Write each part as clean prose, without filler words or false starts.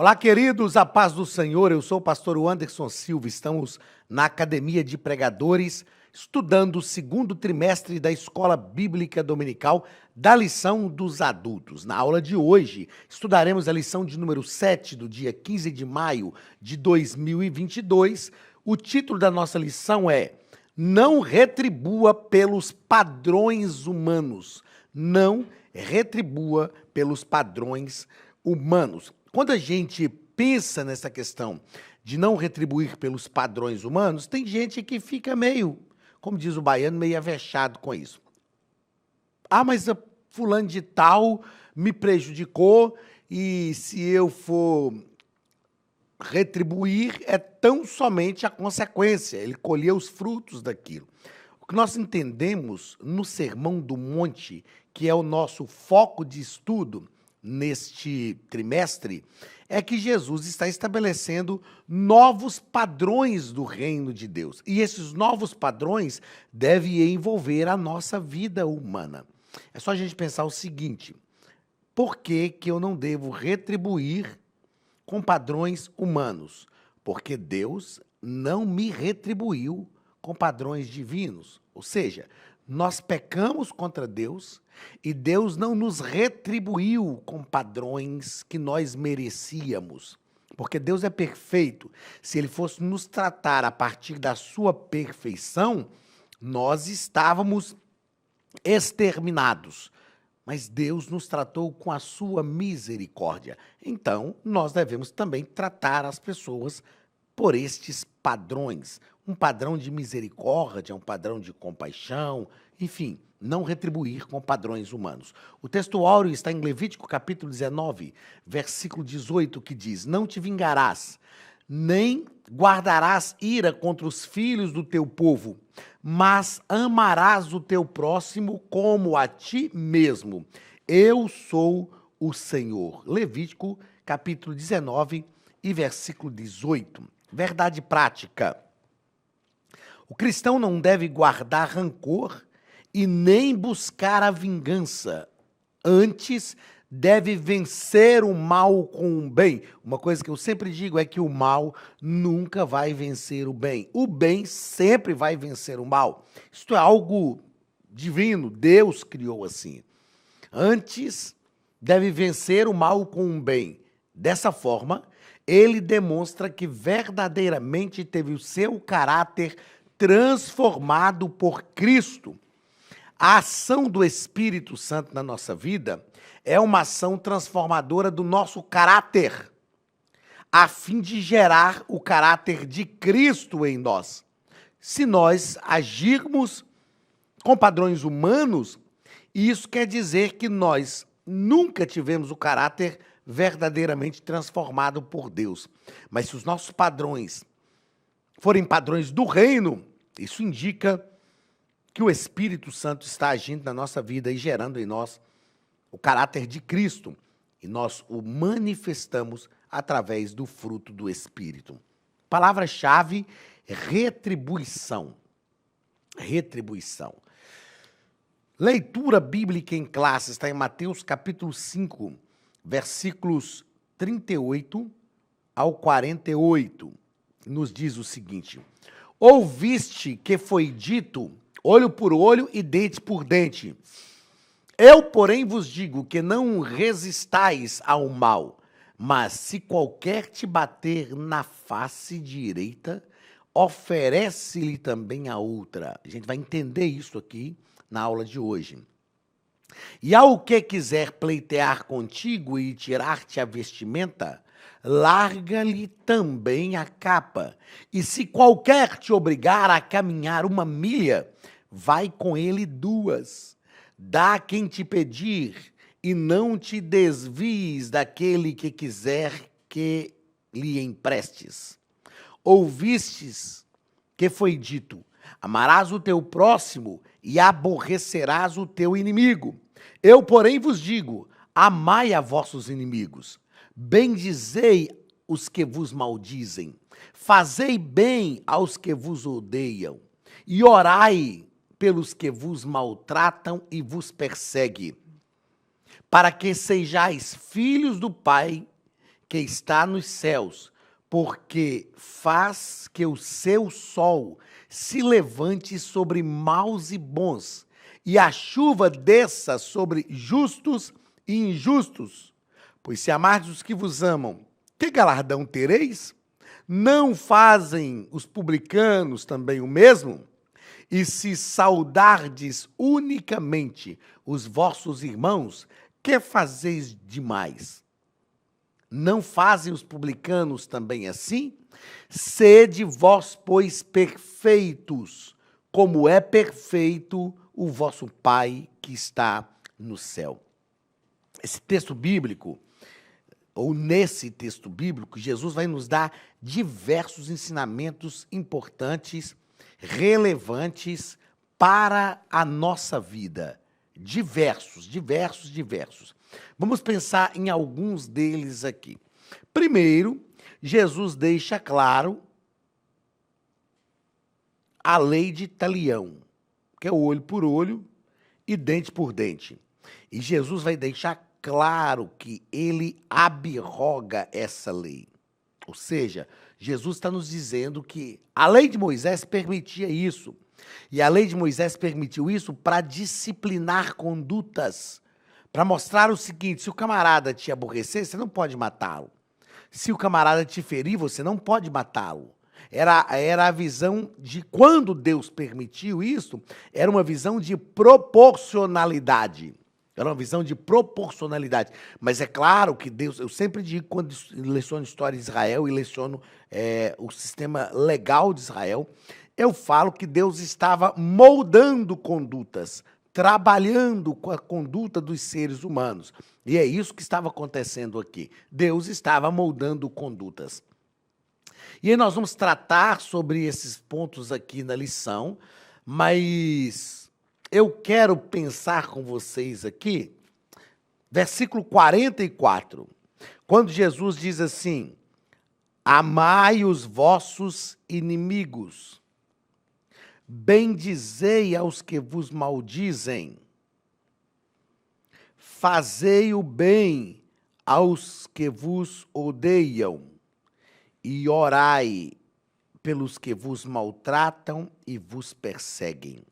Olá, queridos, a paz do Senhor. Eu sou o pastor Anderson Silva. Estamos na Academia de Pregadores, estudando o segundo trimestre da Escola Bíblica Dominical da lição dos adultos. Na aula de hoje, estudaremos a lição de número 7, do dia 15 de maio de 2022. O título da nossa lição é Não retribua pelos padrões humanos. Não retribua pelos padrões humanos. Quando a gente pensa nessa questão de não retribuir pelos padrões humanos, tem gente que fica meio, como diz o baiano, meio avexado com isso. Ah, mas a fulano de tal me prejudicou e se eu for retribuir é tão somente a consequência, ele colheu os frutos daquilo. O que nós entendemos no Sermão do Monte, que é o nosso foco de estudo neste trimestre, é que Jesus está estabelecendo novos padrões do reino de Deus. E esses novos padrões devem envolver a nossa vida humana. É só a gente pensar o seguinte: por que que eu não devo retribuir com padrões humanos? Porque Deus não me retribuiu com padrões divinos. Ou seja, nós pecamos contra Deus e Deus não nos retribuiu com padrões que nós merecíamos. Porque Deus é perfeito. Se Ele fosse nos tratar a partir da sua perfeição, nós estávamos exterminados. Mas Deus nos tratou com a sua misericórdia. Então, nós devemos também tratar as pessoas por estes padrões. Um padrão de misericórdia, um padrão de compaixão, enfim, não retribuir com padrões humanos. O texto áureo está em Levítico capítulo 19, versículo 18, que diz: Não te vingarás, nem guardarás ira contra os filhos do teu povo, mas amarás o teu próximo como a ti mesmo. Eu sou o Senhor. Levítico capítulo 19 e versículo 18. Verdade prática. O cristão não deve guardar rancor e nem buscar a vingança. Antes, deve vencer o mal com o bem. Uma coisa que eu sempre digo é que o mal nunca vai vencer o bem. O bem sempre vai vencer o mal. Isto é algo divino, Deus criou assim. Antes, deve vencer o mal com o bem. Dessa forma, ele demonstra que verdadeiramente teve o seu caráter transformado por Cristo. A ação do Espírito Santo na nossa vida é uma ação transformadora do nosso caráter, a fim de gerar o caráter de Cristo em nós. Se nós agirmos com padrões humanos, isso quer dizer que nós nunca tivemos o caráter verdadeiramente transformado por Deus. Mas se os nossos padrões forem padrões do reino, isso indica que o Espírito Santo está agindo na nossa vida e gerando em nós o caráter de Cristo. E nós o manifestamos através do fruto do Espírito. Palavra-chave: retribuição. Retribuição. Leitura bíblica em classe está em Mateus capítulo 5, versículos 38 ao 48. Nos diz o seguinte: Ouviste que foi dito, olho por olho e dente por dente. Eu, porém, vos digo que não resistais ao mal, mas se qualquer te bater na face direita, oferece-lhe também a outra. A gente vai entender isso aqui na aula de hoje. E ao que quiser pleitear contigo e tirar-te a vestimenta, larga-lhe também a capa. E se qualquer te obrigar a caminhar 1 milha, vai com ele 2. Dá a quem te pedir, e não te desvies daquele que quiser que lhe emprestes. Ouvistes que foi dito: amarás o teu próximo e aborrecerás o teu inimigo. Eu, porém, vos digo: amai a vossos inimigos, bendizei os que vos maldizem, fazei bem aos que vos odeiam, e orai pelos que vos maltratam e vos perseguem, para que sejais filhos do Pai que está nos céus, porque faz que o seu sol se levante sobre maus e bons, e a chuva desça sobre justos e injustos. Pois se amardes os que vos amam, que galardão tereis? Não fazem os publicanos também o mesmo? E se saudardes unicamente os vossos irmãos, que fazeis demais? Não fazem os publicanos também assim? Sede vós, pois, perfeitos, como é perfeito o vosso Pai que está no céu. Esse texto bíblico, ou nesse texto bíblico, Jesus vai nos dar diversos ensinamentos importantes, relevantes para a nossa vida. Diversos. Vamos pensar em alguns deles aqui. Primeiro, Jesus deixa claro a lei de Talião, que é o olho por olho e dente por dente. E Jesus vai deixar claro que ele abroga essa lei. Ou seja, Jesus está nos dizendo que a lei de Moisés permitia isso. E a lei de Moisés permitiu isso para disciplinar condutas, para mostrar o seguinte: se o camarada te aborrecer, você não pode matá-lo. Se o camarada te ferir, você não pode matá-lo. Era a visão de quando Deus permitiu isso, era uma visão de proporcionalidade. Era uma visão de proporcionalidade. Mas é claro que Deus, eu sempre digo, quando leciono história de Israel e leciono o sistema legal de Israel, eu falo que Deus estava moldando condutas, trabalhando com a conduta dos seres humanos. E é isso que estava acontecendo aqui. Deus estava moldando condutas. E aí nós vamos tratar sobre esses pontos aqui na lição, mas eu quero pensar com vocês aqui, versículo 44, quando Jesus diz assim: amai os vossos inimigos, bendizei aos que vos maldizem, fazei o bem aos que vos odeiam, e orai pelos que vos maltratam e vos perseguem.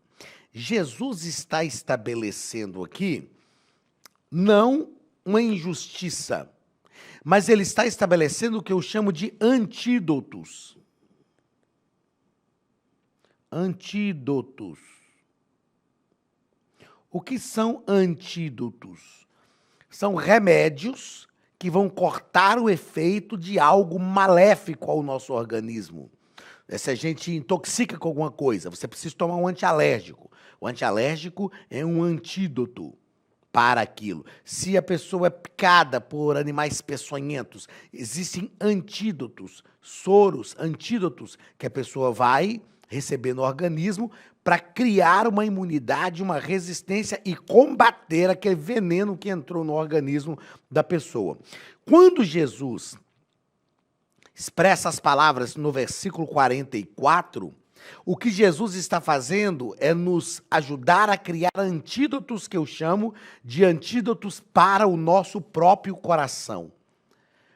Jesus está estabelecendo aqui não uma injustiça, mas ele está estabelecendo o que eu chamo de antídotos. Antídotos. O que são antídotos? São remédios que vão cortar o efeito de algo maléfico ao nosso organismo. Se a gente intoxica com alguma coisa, você precisa tomar um antialérgico. O antialérgico é um antídoto para aquilo. Se a pessoa é picada por animais peçonhentos, existem antídotos, soros, antídotos, que a pessoa vai receber no organismo para criar uma imunidade, uma resistência e combater aquele veneno que entrou no organismo da pessoa. Quando Jesus expressa as palavras no versículo 44, o que Jesus está fazendo é nos ajudar a criar antídotos, que eu chamo de antídotos para o nosso próprio coração.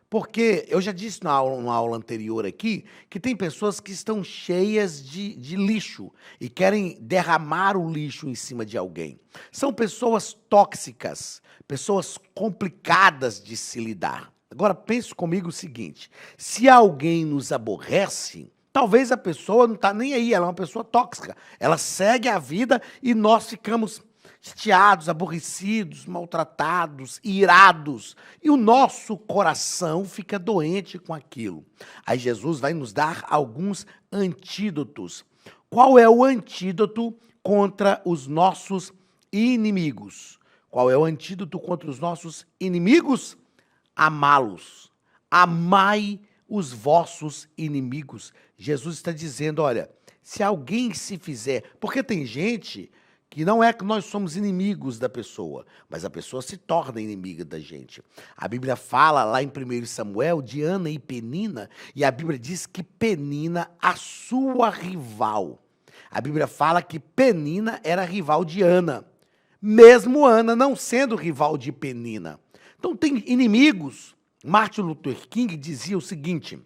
Porque eu já disse numa aula anterior aqui que tem pessoas que estão cheias de lixo e querem derramar o lixo em cima de alguém. São pessoas tóxicas, pessoas complicadas de se lidar. Agora pense comigo o seguinte: se alguém nos aborrece, talvez a pessoa não está nem aí, ela é uma pessoa tóxica. Ela segue a vida e nós ficamos chateados, aborrecidos, maltratados, irados. E o nosso coração fica doente com aquilo. Aí Jesus vai nos dar alguns antídotos. Qual é o antídoto contra os nossos inimigos? Qual é o antídoto contra os nossos inimigos? Amá-los. Amai os vossos inimigos. Jesus está dizendo, olha, se alguém se fizer... Porque tem gente que não é que nós somos inimigos da pessoa, mas a pessoa se torna inimiga da gente. A Bíblia fala lá em 1 Samuel de Ana e Penina, e a Bíblia diz que Penina, a sua rival. A Bíblia fala que Penina era rival de Ana, mesmo Ana não sendo rival de Penina. Então tem inimigos, Martin Luther King dizia o seguinte,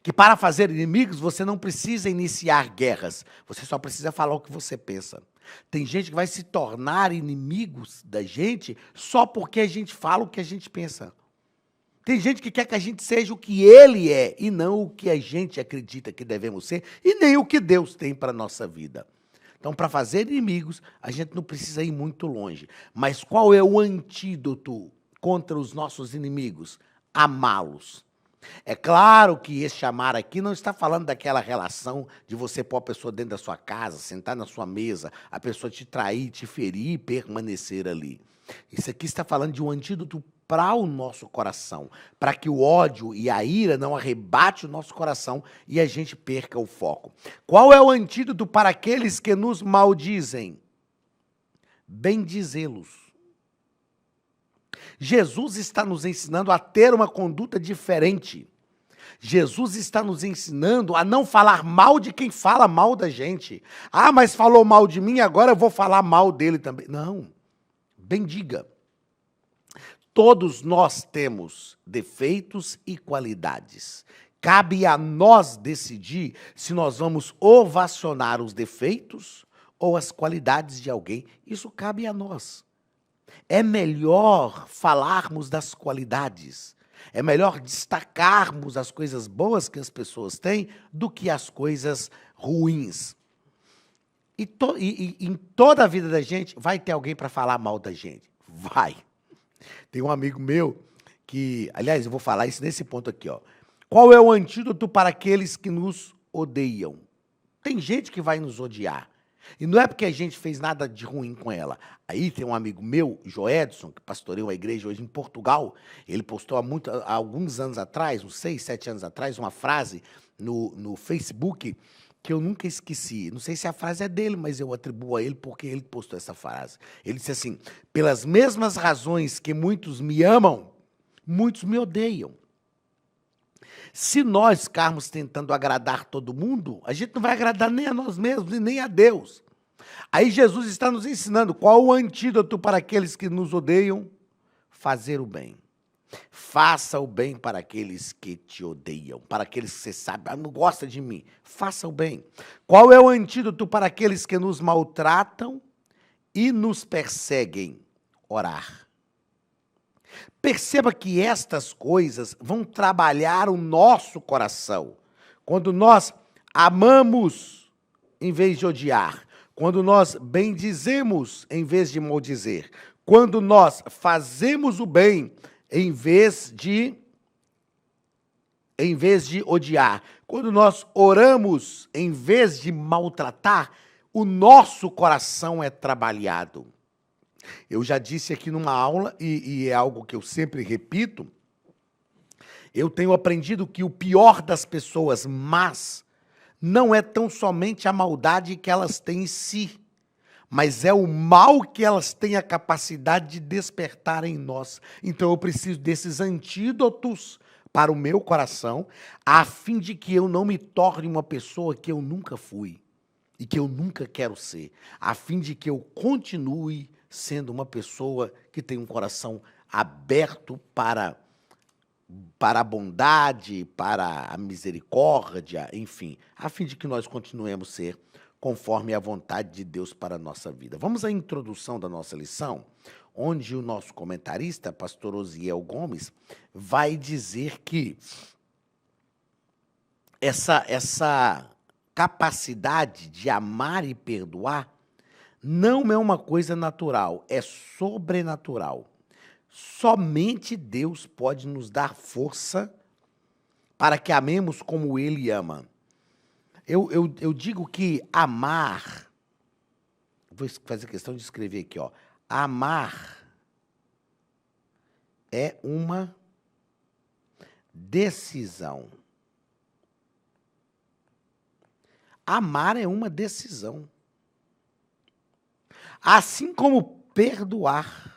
que para fazer inimigos você não precisa iniciar guerras, você só precisa falar o que você pensa. Tem gente que vai se tornar inimigos da gente só porque a gente fala o que a gente pensa. Tem gente que quer que a gente seja o que ele é e não o que a gente acredita que devemos ser e nem o que Deus tem para a nossa vida. Então, para fazer inimigos, a gente não precisa ir muito longe. Mas qual é o antídoto contra os nossos inimigos? Amá-los. É claro que esse amar aqui não está falando daquela relação de você pôr a pessoa dentro da sua casa, sentar na sua mesa, a pessoa te trair, te ferir e permanecer ali. Isso aqui está falando de um antídoto para o nosso coração, para que o ódio e a ira não arrebate o nosso coração e a gente perca o foco. Qual é o antídoto para aqueles que nos maldizem? Bendizê-los. Jesus está nos ensinando a ter uma conduta diferente. Jesus está nos ensinando a não falar mal de quem fala mal da gente. Ah, mas falou mal de mim, agora eu vou falar mal dele também. Não, bendiga. Todos nós temos defeitos e qualidades. Cabe a nós decidir se nós vamos ovacionar os defeitos ou as qualidades de alguém. Isso cabe a nós. É melhor falarmos das qualidades. É melhor destacarmos as coisas boas que as pessoas têm do que as coisas ruins. E em toda a vida da gente vai ter alguém para falar mal da gente. Vai. Tem um amigo meu que, aliás, eu vou falar isso nesse ponto aqui, ó. Qual é o antídoto para aqueles que nos odeiam? Tem gente que vai nos odiar. E não é porque a gente fez nada de ruim com ela. Aí tem um amigo meu, Joedson, que pastoreia uma igreja hoje em Portugal. Ele postou há alguns anos atrás, uns 6, 7 anos atrás, uma frase no Facebook que eu nunca esqueci. Não sei se a frase é dele, mas eu atribuo a ele porque ele postou essa frase. Ele disse assim, pelas mesmas razões que muitos me amam, muitos me odeiam. Se nós ficarmos tentando agradar todo mundo, a gente não vai agradar nem a nós mesmos e nem a Deus. Aí Jesus está nos ensinando qual o antídoto para aqueles que nos odeiam? Fazer o bem. Faça o bem para aqueles que te odeiam, para aqueles que você sabe, não gosta de mim. Faça o bem. Qual é o antídoto para aqueles que nos maltratam e nos perseguem? Orar. Perceba que estas coisas vão trabalhar o nosso coração. Quando nós amamos em vez de odiar, quando nós bendizemos em vez de maldizer, quando nós fazemos o bem em vez de odiar, quando nós oramos em vez de maltratar, o nosso coração é trabalhado. Eu já disse aqui numa aula, e é algo que eu sempre repito, eu tenho aprendido que o pior das pessoas más não é tão somente a maldade que elas têm em si, mas é o mal que elas têm a capacidade de despertar em nós. Então eu preciso desses antídotos para o meu coração, a fim de que eu não me torne uma pessoa que eu nunca fui e que eu nunca quero ser, a fim de que eu continue sendo uma pessoa que tem um coração aberto para a bondade, para a misericórdia, enfim, a fim de que nós continuemos a ser conforme a vontade de Deus para a nossa vida. Vamos à introdução da nossa lição, onde o nosso comentarista, pastor Osiel Gomes, vai dizer que essa capacidade de amar e perdoar não é uma coisa natural, é sobrenatural. Somente Deus pode nos dar força para que amemos como Ele ama. Eu digo que amar, vou fazer questão de escrever aqui, ó. Amar é uma decisão. Amar é uma decisão. Assim como perdoar.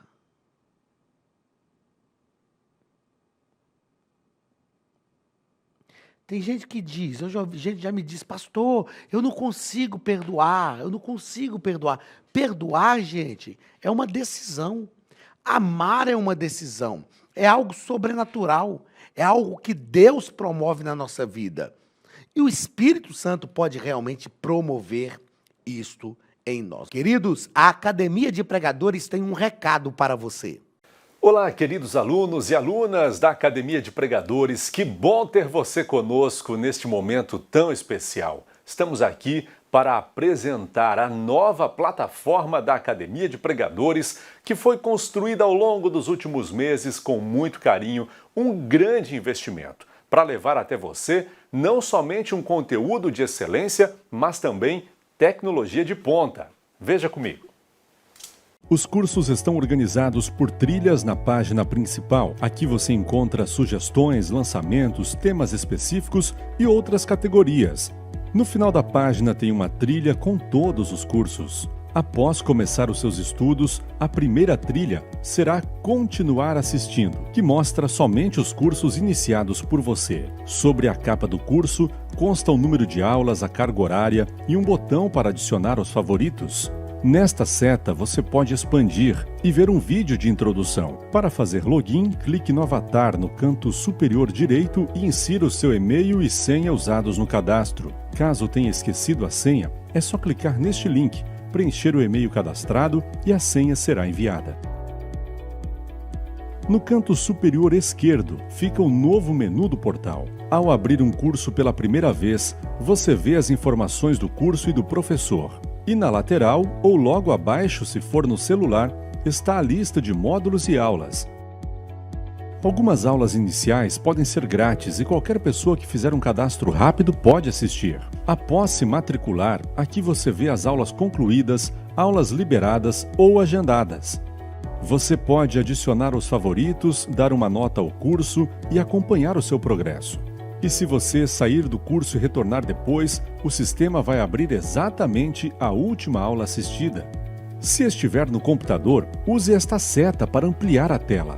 Tem gente que diz, gente já me diz, pastor, eu não consigo perdoar, eu não consigo perdoar. Perdoar, gente, é uma decisão. Amar é uma decisão, é algo sobrenatural, é algo que Deus promove na nossa vida. E o Espírito Santo pode realmente promover isto em nós. Queridos, a Academia de Pregadores tem um recado para você. Olá, queridos alunos e alunas da Academia de Pregadores, que bom ter você conosco neste momento tão especial. Estamos aqui para apresentar a nova plataforma da Academia de Pregadores, que foi construída ao longo dos últimos meses com muito carinho, um grande investimento, para levar até você não somente um conteúdo de excelência, mas também tecnologia de ponta. Veja comigo. Os cursos estão organizados por trilhas na página principal. Aqui você encontra sugestões, lançamentos, temas específicos e outras categorias. No final da página tem uma trilha com todos os cursos. Após começar os seus estudos, a primeira trilha será Continuar assistindo, que mostra somente os cursos iniciados por você. Sobre a capa do curso consta o número de aulas, a carga horária e um botão para adicionar os favoritos. Nesta seta, você pode expandir e ver um vídeo de introdução. Para fazer login, clique no avatar no canto superior direito e insira o seu e-mail e senha usados no cadastro. Caso tenha esquecido a senha, é só clicar neste link, preencher o e-mail cadastrado e a senha será enviada. No canto superior esquerdo fica o novo menu do portal. Ao abrir um curso pela primeira vez, você vê as informações do curso e do professor. E na lateral, ou logo abaixo se for no celular, está a lista de módulos e aulas. Algumas aulas iniciais podem ser grátis e qualquer pessoa que fizer um cadastro rápido pode assistir. Após se matricular, aqui você vê as aulas concluídas, aulas liberadas ou agendadas. Você pode adicionar os favoritos, dar uma nota ao curso e acompanhar o seu progresso. E se você sair do curso e retornar depois, o sistema vai abrir exatamente a última aula assistida. Se estiver no computador, use esta seta para ampliar a tela.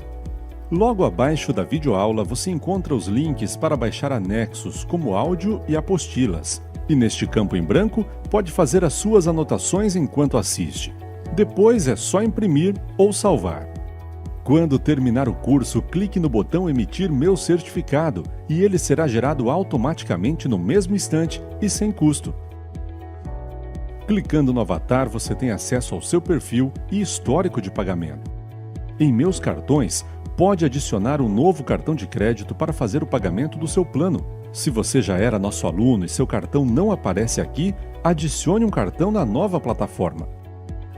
Logo abaixo da videoaula você encontra os links para baixar anexos, como áudio e apostilas. E neste campo em branco, pode fazer as suas anotações enquanto assiste. Depois é só imprimir ou salvar. Quando terminar o curso, clique no botão Emitir meu certificado e ele será gerado automaticamente no mesmo instante e sem custo. Clicando no avatar, você tem acesso ao seu perfil e histórico de pagamento. Em Meus Cartões, pode adicionar um novo cartão de crédito para fazer o pagamento do seu plano. Se você já era nosso aluno e seu cartão não aparece aqui, adicione um cartão na nova plataforma.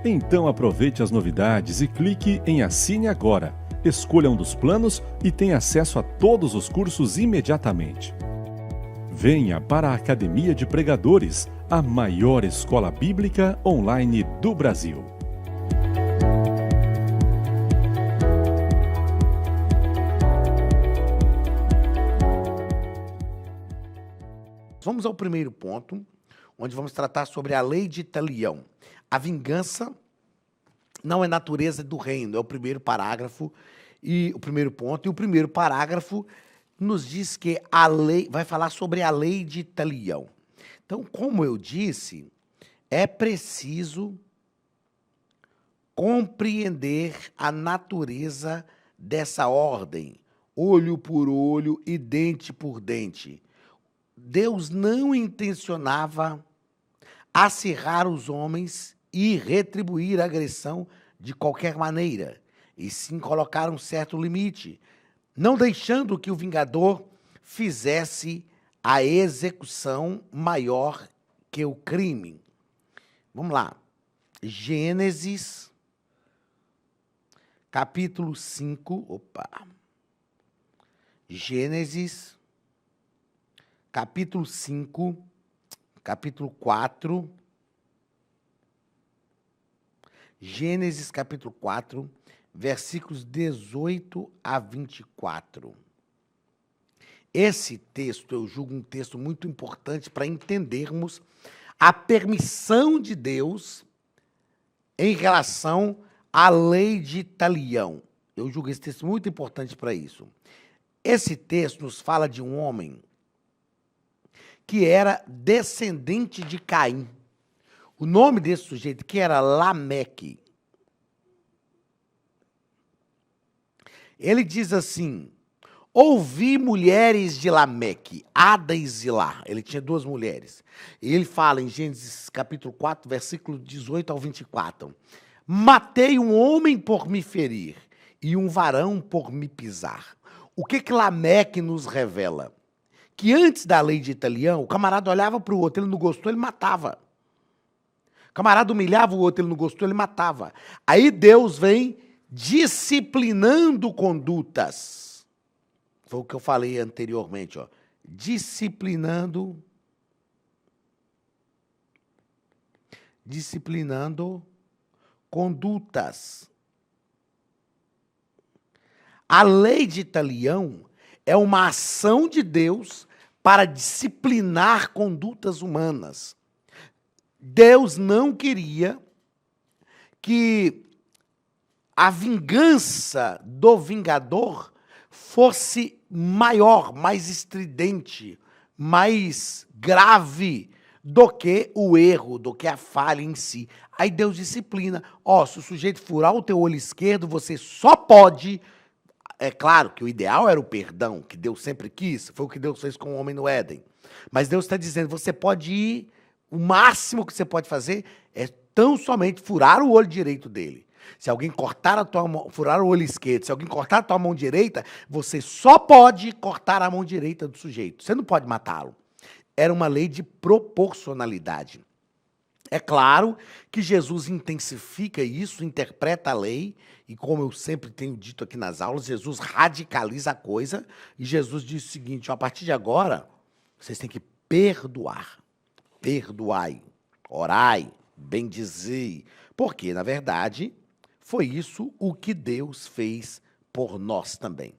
Então aproveite as novidades e clique em Assine Agora. Escolha um dos planos e tenha acesso a todos os cursos imediatamente. Venha para a Academia de Pregadores, a maior escola bíblica online do Brasil. Vamos ao primeiro ponto, onde vamos tratar sobre a lei de Talião. A vingança não é natureza do reino, é o primeiro parágrafo e o primeiro ponto. E o primeiro parágrafo nos diz que a lei vai falar sobre a lei de Talião. Então, como eu disse, é preciso compreender a natureza dessa ordem, olho por olho e dente por dente. Deus não intencionava acirrar os homens e retribuir a agressão de qualquer maneira, e sim colocar um certo limite, não deixando que o vingador fizesse a execução maior que o crime. Vamos lá. Gênesis, capítulo 5. Gênesis, capítulo 5, capítulo 4. Gênesis capítulo 4, versículos 18 a 24. Esse texto, eu julgo um texto muito importante para entendermos a permissão de Deus em relação à lei de Talião. Eu julgo esse texto muito importante para isso. Esse texto nos fala de um homem que era descendente de Caim. O nome desse sujeito que era Lameque. Ele diz assim: ouvi mulheres de Lameque, Ada e Zilá. Ele tinha duas mulheres. E ele fala em Gênesis capítulo 4, versículo 18 ao 24. Matei um homem por me ferir e um varão por me pisar. O que Lameque nos revela? Que antes da lei de Italião, o camarada olhava para o outro, ele não gostou, ele matava. O camarada humilhava o outro, ele não gostou, ele matava. Aí Deus vem disciplinando condutas. Foi o que eu falei anteriormente, ó. Disciplinando condutas. A lei de Italião é uma ação de Deus para disciplinar condutas humanas. Deus não queria que a vingança do vingador fosse maior, mais estridente, mais grave do que o erro, do que a falha em si. Aí Deus disciplina. Ó, se o sujeito furar o teu olho esquerdo, você só pode... É claro que o ideal era o perdão, que Deus sempre quis, foi o que Deus fez com o homem no Éden. Mas Deus está dizendo, você pode ir, o máximo que você pode fazer é tão somente furar o olho direito dele. Se alguém cortar a tua mão, furar o olho esquerdo, se alguém cortar a tua mão direita, você só pode cortar a mão direita do sujeito. Você não pode matá-lo. Era uma lei de proporcionalidade. É claro que Jesus intensifica isso, interpreta a lei, e como eu sempre tenho dito aqui nas aulas, Jesus radicaliza a coisa, e Jesus diz o seguinte, ó, a partir de agora, vocês têm que perdoar. Perdoai, orai, bendizei. Porque, na verdade, foi isso o que Deus fez por nós também.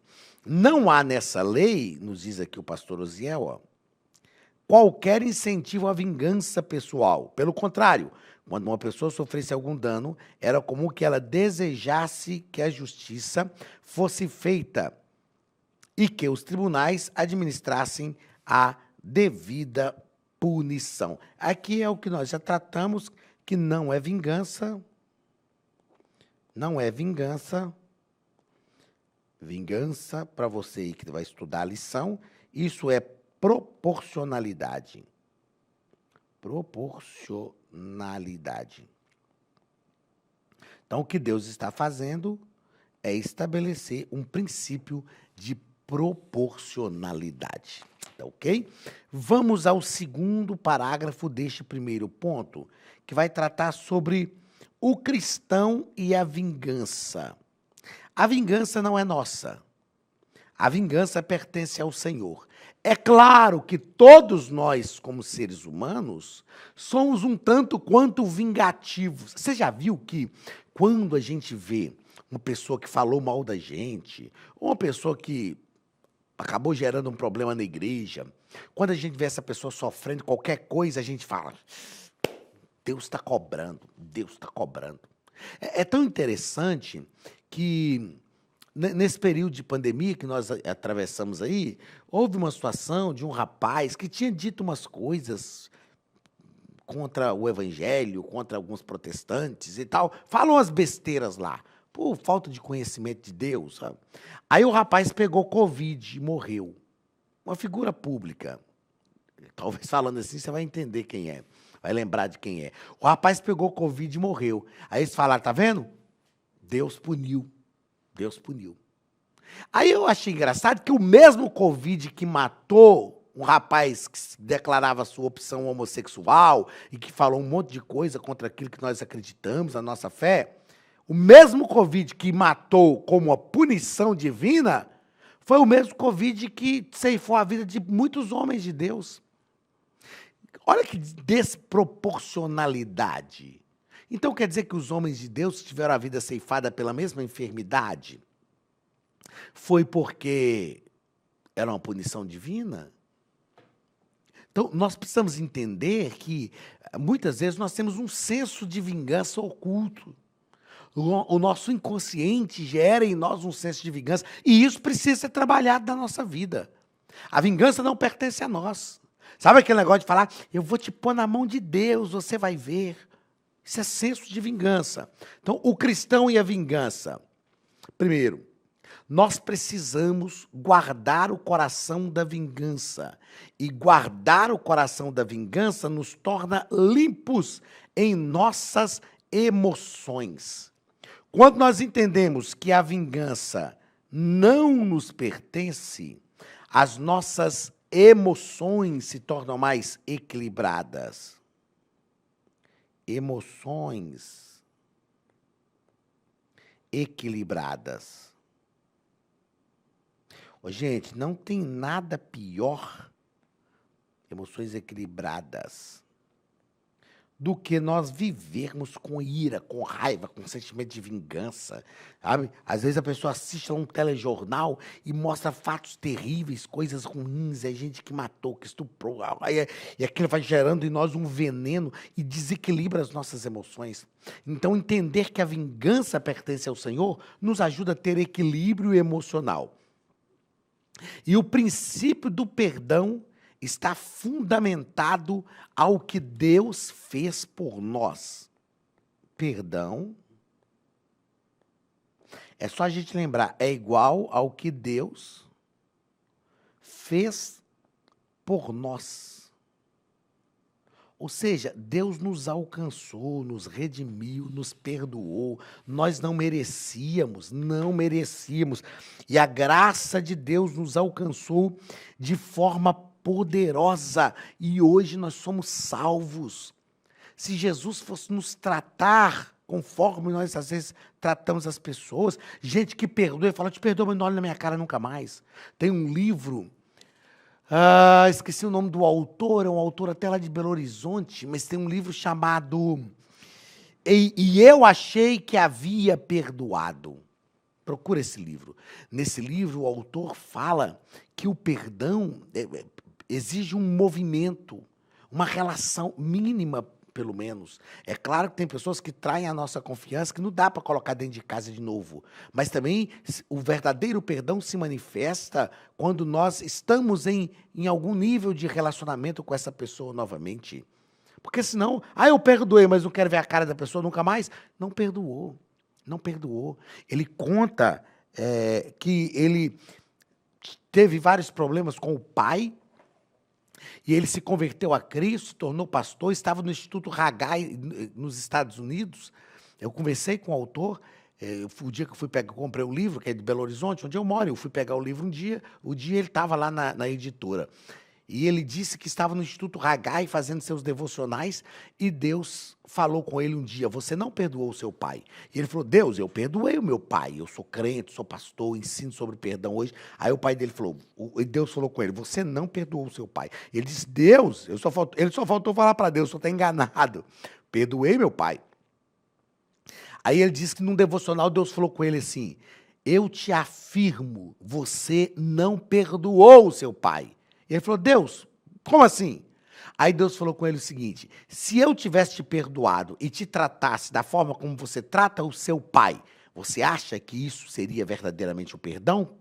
Não há nessa lei, nos diz aqui o pastor Osiel, ó, qualquer incentivo à vingança pessoal. Pelo contrário, quando uma pessoa sofresse algum dano, era comum que ela desejasse que a justiça fosse feita e que os tribunais administrassem a devida punição. Aqui é o que nós já tratamos, que não é vingança. Não é vingança. Vingança, para você aí que vai estudar a lição, isso é proporcionalidade. Proporcionalidade. Então, o que Deus está fazendo é estabelecer um princípio de proporcionalidade. Tá ok? Vamos ao segundo parágrafo deste primeiro ponto, que vai tratar sobre o cristão e a vingança. A vingança não é nossa. A vingança pertence ao Senhor. É claro que todos nós, como seres humanos, somos um tanto quanto vingativos. Você já viu que quando a gente vê uma pessoa que falou mal da gente, ou uma pessoa que acabou gerando um problema na igreja, quando a gente vê essa pessoa sofrendo qualquer coisa, a gente fala, Deus está cobrando, Deus está cobrando. É tão interessante que nesse período de pandemia que nós atravessamos aí, houve uma situação de um rapaz que tinha dito umas coisas contra o evangelho, contra alguns protestantes e tal, falou umas besteiras lá, por falta de conhecimento de Deus, sabe? Aí o rapaz pegou Covid e morreu. Uma figura pública. Talvez falando assim você vai entender quem é, vai lembrar de quem é. O rapaz pegou Covid e morreu. Aí eles falaram, tá vendo? Deus puniu. Deus puniu. Aí eu achei engraçado que o mesmo Covid que matou um rapaz que declarava sua opção homossexual e que falou um monte de coisa contra aquilo que nós acreditamos, a nossa fé, o mesmo Covid que matou como uma punição divina, foi o mesmo Covid que ceifou a vida de muitos homens de Deus. Olha que desproporcionalidade. Então quer dizer que os homens de Deus tiveram a vida ceifada pela mesma enfermidade? Foi porque era uma punição divina? Então, nós precisamos entender que, muitas vezes, nós temos um senso de vingança oculto. O nosso inconsciente gera em nós um senso de vingança, e isso precisa ser trabalhado na nossa vida. A vingança não pertence a nós. Sabe aquele negócio de falar, eu vou te pôr na mão de Deus, você vai ver. Isso é senso de vingança. Então, o cristão e a vingança. Primeiro, Nós precisamos guardar o coração da vingança. E guardar o coração da vingança nos torna limpos em nossas emoções. Quando nós entendemos que a vingança não nos pertence, as nossas emoções se tornam mais equilibradas. Emoções equilibradas. Ô, gente, não tem nada pior, emoções equilibradas, do que nós vivermos com ira, com raiva, com sentimento de vingança, sabe? Às vezes a pessoa assiste a um telejornal e mostra fatos terríveis, coisas ruins, é gente que matou, que estuprou, e aquilo vai gerando em nós um veneno e desequilibra as nossas emoções. Então, entender que a vingança pertence ao Senhor nos ajuda a ter equilíbrio emocional. E o princípio do perdão está fundamentado ao que Deus fez por nós. Perdão, é só a gente lembrar, é igual ao que Deus fez por nós. Ou seja, Deus nos alcançou, nos redimiu, nos perdoou. Nós não merecíamos. E a graça de Deus nos alcançou de forma poderosa. E hoje nós somos salvos. Se Jesus fosse nos tratar conforme nós às vezes tratamos as pessoas, gente que perdoa, fala, te perdoo, mas não olha na minha cara nunca mais. Tem um livro... esqueci o nome do autor, é um autor até lá de Belo Horizonte, mas tem um livro chamado E Eu Achei Que Havia Perdoado. Procura esse livro. Nesse livro, o autor fala que o perdão exige um movimento, uma relação mínima, pelo menos. É claro que tem pessoas que traem a nossa confiança, que não dá para colocar dentro de casa de novo. Mas também o verdadeiro perdão se manifesta quando nós estamos em algum nível de relacionamento com essa pessoa novamente. Porque senão, eu perdoei, mas não quero ver a cara da pessoa nunca mais. Não perdoou. Não perdoou. Ele conta que ele teve vários problemas com o pai, e ele se converteu a Cristo, se tornou pastor, estava no Instituto Haggai, nos Estados Unidos. Eu conversei com o autor, o dia que eu fui pegar, comprei o livro, que é de Belo Horizonte, onde eu moro, eu fui pegar o livro um dia, ele estava lá na editora. E ele disse que estava no Instituto Haggai fazendo seus devocionais e Deus falou com ele um dia, você não perdoou o seu pai. E ele falou, Deus, eu perdoei o meu pai, eu sou crente, sou pastor, ensino sobre perdão hoje. Aí o pai dele falou, Deus falou com ele, você não perdoou o seu pai. Ele disse, Deus, ele só faltou falar para Deus, eu estou enganado, perdoei meu pai. Aí ele disse que num devocional Deus falou com ele assim, eu te afirmo, você não perdoou o seu pai. E ele falou, Deus, como assim? Aí Deus falou com ele o seguinte, se eu tivesse te perdoado e te tratasse da forma como você trata o seu pai, você acha que isso seria verdadeiramente o perdão?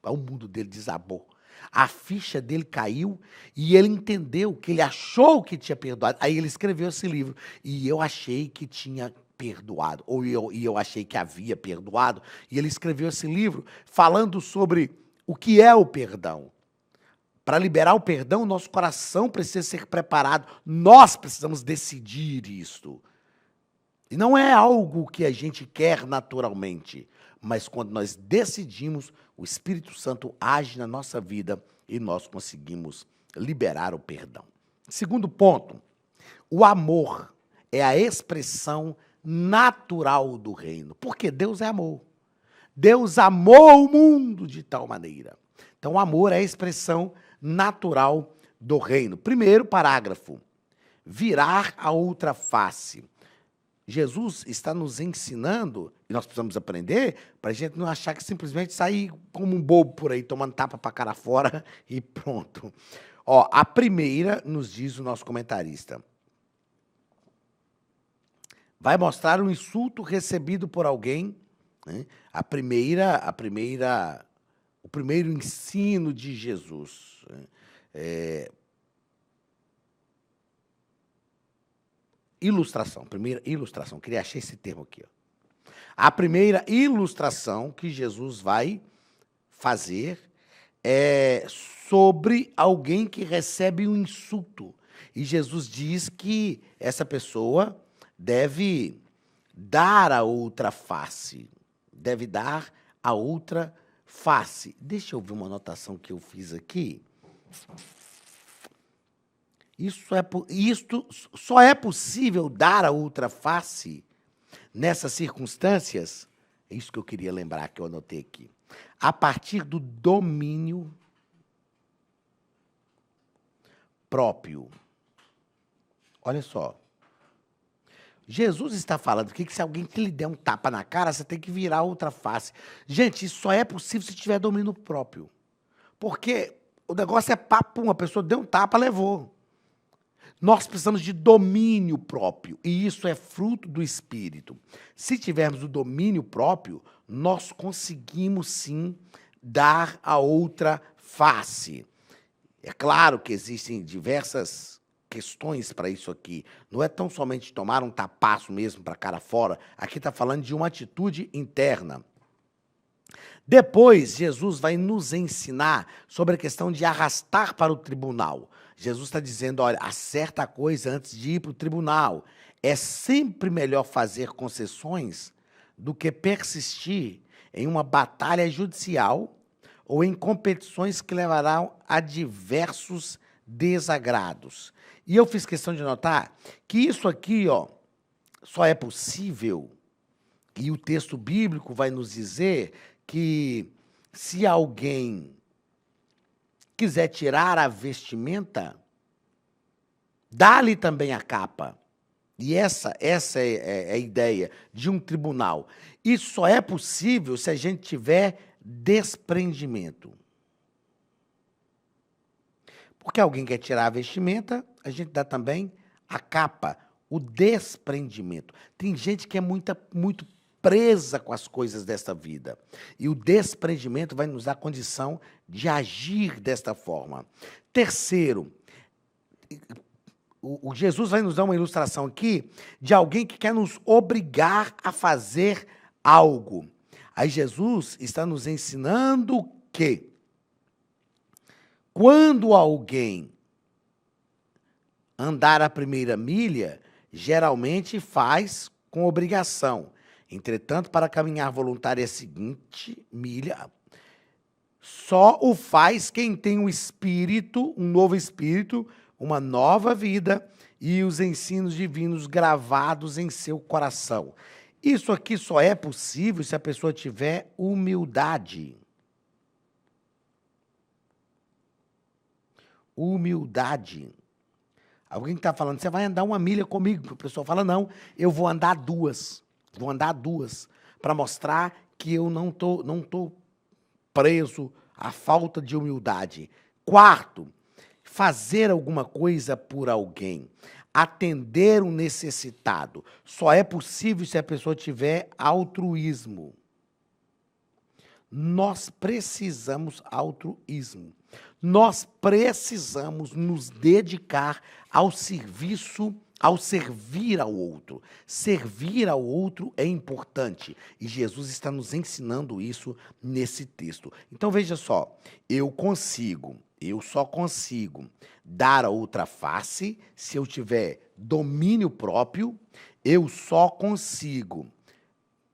O mundo dele desabou. A ficha dele caiu e ele entendeu que ele achou que tinha perdoado. Aí ele escreveu esse livro, e eu achei que tinha perdoado, e eu achei que havia perdoado. E ele escreveu esse livro falando sobre o que é o perdão. Para liberar o perdão, nosso coração precisa ser preparado. Nós precisamos decidir isto. E não é algo que a gente quer naturalmente, mas quando nós decidimos, o Espírito Santo age na nossa vida e nós conseguimos liberar o perdão. Segundo ponto, o amor é a expressão natural do reino, porque Deus é amor. Deus amou o mundo de tal maneira. Então, o amor é a expressão natural do reino. Primeiro parágrafo, virar a outra face. Jesus está nos ensinando, e nós precisamos aprender, para a gente não achar que simplesmente sair como um bobo por aí, tomando tapa para cara fora e pronto. A primeira, nos diz o nosso comentarista, vai mostrar um insulto recebido por alguém, né? O primeiro ensino de Jesus. Ilustração, primeira ilustração, queria achar esse termo aqui. A primeira ilustração que Jesus vai fazer é sobre alguém que recebe um insulto. E Jesus diz que essa pessoa deve dar a outra face. Deve dar a outra face. Deixa eu ver uma anotação que eu fiz aqui. Isto só é possível dar a outra face nessas circunstâncias, é isso que eu queria lembrar, que eu anotei aqui, a partir do domínio próprio. Olha só. Jesus está falando que se alguém que lhe der um tapa na cara, você tem que virar outra face. Gente, isso só é possível se tiver domínio próprio. Porque o negócio é papo, a pessoa deu um tapa, levou. Nós precisamos de domínio próprio, e isso é fruto do Espírito. Se tivermos o domínio próprio, nós conseguimos, sim, dar a outra face. É claro que existem diversas questões para isso aqui. Não é tão somente tomar um tapaço mesmo para cara fora. Aqui está falando de uma atitude interna. Depois, Jesus vai nos ensinar sobre a questão de arrastar para o tribunal. Jesus está dizendo, olha, acerta a coisa antes de ir para o tribunal. É sempre melhor fazer concessões do que persistir em uma batalha judicial ou em competições que levarão a diversos desagrados. E eu fiz questão de notar que isso aqui, ó, só é possível, e o texto bíblico vai nos dizer que se alguém quiser tirar a vestimenta, dá-lhe também a capa. E essa é a ideia de um tribunal. Isso só é possível se a gente tiver desprendimento. Porque alguém quer tirar a vestimenta, a gente dá também a capa, o desprendimento. Tem gente que é muito presa com as coisas desta vida. E o desprendimento vai nos dar condição de agir desta forma. Terceiro, o Jesus vai nos dar uma ilustração aqui de alguém que quer nos obrigar a fazer algo. Aí Jesus está nos ensinando que quando alguém andar a primeira milha, geralmente faz com obrigação. Entretanto, para caminhar voluntário a seguinte milha, só o faz quem tem um espírito, um novo espírito, uma nova vida e os ensinos divinos gravados em seu coração. Isso aqui só é possível se a pessoa tiver humildade. Humildade. Alguém está falando, você vai andar uma milha comigo? A pessoa fala, não, eu vou andar duas. Vou andar duas, para mostrar que eu não tô preso à falta de humildade. Quarto, fazer alguma coisa por alguém. Atender um necessitado. Só é possível se a pessoa tiver altruísmo. Nós precisamos altruísmo. Nós precisamos nos dedicar ao serviço, ao servir ao outro. Servir ao outro é importante. E Jesus está nos ensinando isso nesse texto. Então, veja só. Eu só consigo dar a outra face se eu tiver domínio próprio. Eu só consigo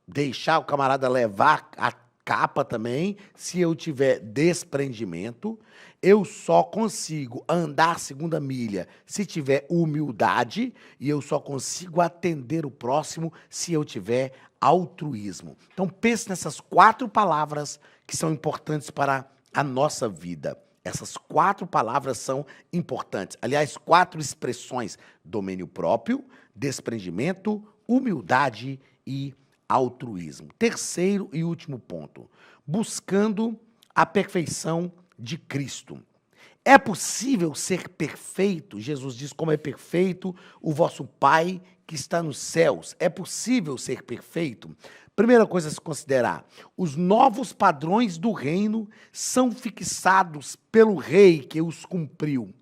deixar o camarada levar a capa também, se eu tiver desprendimento. Eu só consigo andar segunda milha se tiver humildade, e eu só consigo atender o próximo se eu tiver altruísmo. Então pense nessas 4 palavras que são importantes para a nossa vida. Essas 4 palavras são importantes. Aliás, 4 expressões: domínio próprio, desprendimento, humildade e altruísmo. Terceiro e último ponto: buscando a perfeição de Cristo. É possível ser perfeito? Jesus diz, como é perfeito o vosso Pai que está nos céus. É possível ser perfeito? Primeira coisa a se considerar: os novos padrões do reino são fixados pelo rei que os cumpriu.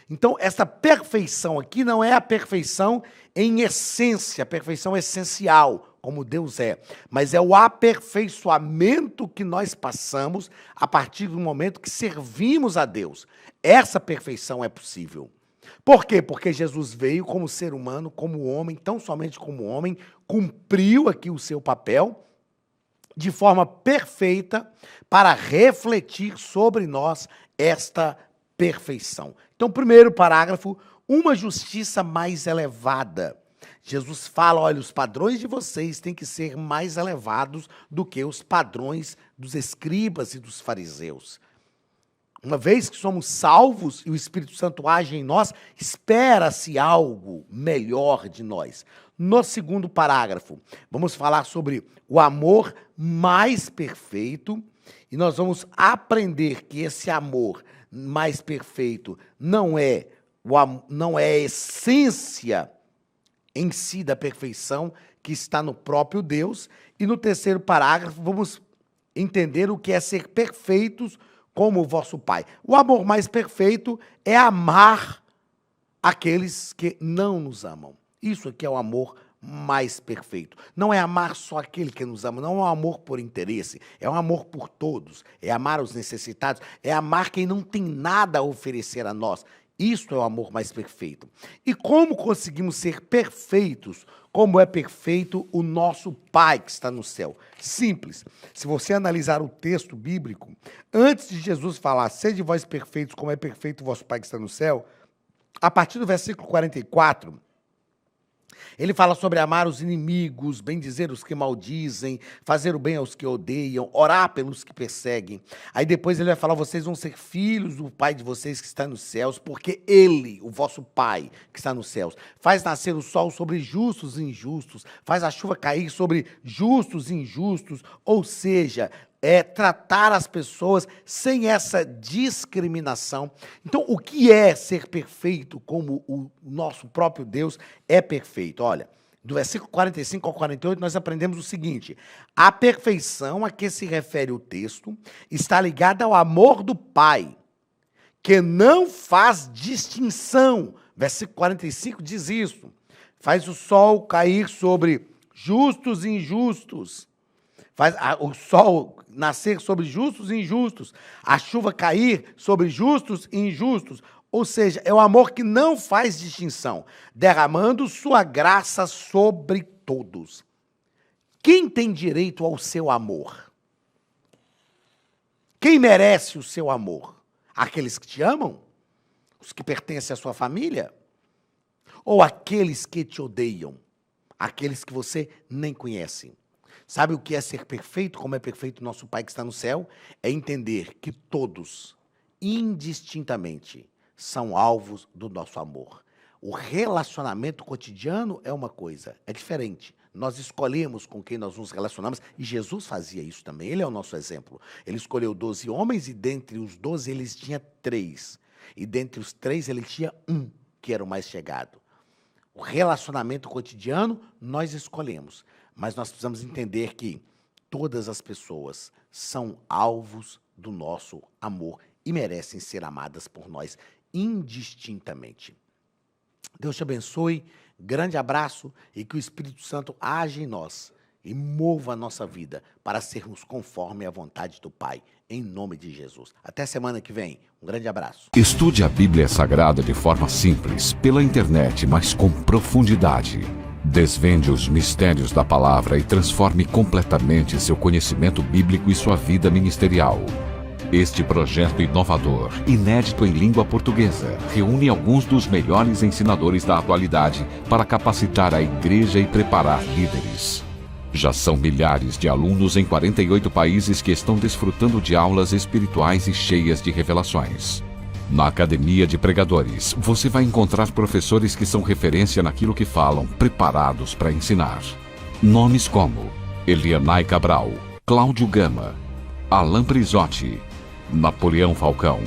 Então, essa perfeição aqui não é a perfeição em essência, a perfeição essencial, como Deus é, mas é o aperfeiçoamento que nós passamos a partir do momento que servimos a Deus. Essa perfeição é possível. Por quê? Porque Jesus veio como ser humano, como homem, tão somente como homem, cumpriu aqui o seu papel de forma perfeita para refletir sobre nós esta perfeição. Então, primeiro parágrafo, uma justiça mais elevada. Jesus fala, olha, os padrões de vocês têm que ser mais elevados do que os padrões dos escribas e dos fariseus. Uma vez que somos salvos e o Espírito Santo age em nós, espera-se algo melhor de nós. No segundo parágrafo, vamos falar sobre o amor mais perfeito e nós vamos aprender que esse amor mais perfeito não é a essência em si da perfeição que está no próprio Deus. E no terceiro parágrafo, vamos entender o que é ser perfeitos como o vosso Pai. O amor mais perfeito é amar aqueles que não nos amam. Isso aqui é o amor mais perfeito. Não é amar só aquele que nos ama, não é um amor por interesse, é um amor por todos, é amar os necessitados, é amar quem não tem nada a oferecer a nós. Isso é o amor mais perfeito. E como conseguimos ser perfeitos, como é perfeito o nosso Pai que está no céu? Simples. Se você analisar o texto bíblico, antes de Jesus falar, sede vós perfeitos, como é perfeito o vosso Pai que está no céu, a partir do versículo 44, ele fala sobre amar os inimigos, bendizer os que maldizem, fazer o bem aos que odeiam, orar pelos que perseguem. Aí depois ele vai falar, vocês vão ser filhos do Pai de vocês que está nos céus, porque Ele, o vosso Pai que está nos céus, faz nascer o sol sobre justos e injustos, faz a chuva cair sobre justos e injustos, ou seja, é tratar as pessoas sem essa discriminação. Então, o que é ser perfeito como o nosso próprio Deus é perfeito? Olha, do versículo 45 ao 48, nós aprendemos o seguinte: a perfeição a que se refere o texto está ligada ao amor do Pai, que não faz distinção. Versículo 45 diz isso. Faz o sol cair sobre justos e injustos. Faz o sol nascer sobre justos e injustos, a chuva cair sobre justos e injustos. Ou seja, é o amor que não faz distinção, derramando sua graça sobre todos. Quem tem direito ao seu amor? Quem merece o seu amor? Aqueles que te amam? Os que pertencem à sua família? Ou aqueles que te odeiam? Aqueles que você nem conhece? Sabe o que é ser perfeito, como é perfeito o nosso Pai que está no céu? É entender que todos, indistintamente, são alvos do nosso amor. O relacionamento cotidiano é uma coisa, é diferente. Nós escolhemos com quem nós nos relacionamos, e Jesus fazia isso também, ele é o nosso exemplo. Ele escolheu 12 homens, e dentre os 12 ele tinha 3. E dentre os 3 ele tinha um, que era o mais chegado. O relacionamento cotidiano nós escolhemos. Mas nós precisamos entender que todas as pessoas são alvos do nosso amor e merecem ser amadas por nós indistintamente. Deus te abençoe, grande abraço e que o Espírito Santo age em nós e mova a nossa vida para sermos conforme a vontade do Pai, em nome de Jesus. Até semana que vem. Um grande abraço. Estude a Bíblia Sagrada de forma simples, pela internet, mas com profundidade. Desvende os mistérios da palavra e transforme completamente seu conhecimento bíblico e sua vida ministerial. Este projeto inovador, inédito em língua portuguesa, reúne alguns dos melhores ensinadores da atualidade para capacitar a igreja e preparar líderes. Já são milhares de alunos em 48 países que estão desfrutando de aulas espirituais e cheias de revelações. Na Academia de Pregadores, você vai encontrar professores que são referência naquilo que falam, preparados para ensinar. Nomes como Elianai Cabral, Cláudio Gama, Alain Prisotti, Napoleão Falcão,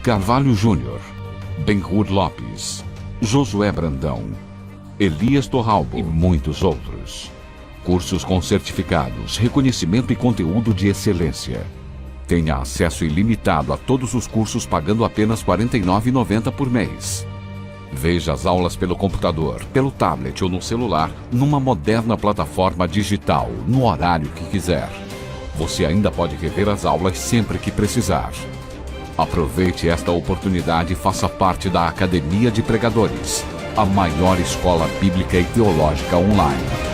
Carvalho Júnior, Benhur Lopes, Josué Brandão, Elias Torralbo e muitos outros. Cursos com certificados, reconhecimento e conteúdo de excelência. Tenha acesso ilimitado a todos os cursos pagando apenas R$ 49,90 por mês. Veja as aulas pelo computador, pelo tablet ou no celular, numa moderna plataforma digital, no horário que quiser. Você ainda pode rever as aulas sempre que precisar. Aproveite esta oportunidade e faça parte da Academia de Pregadores, a maior escola bíblica e teológica online.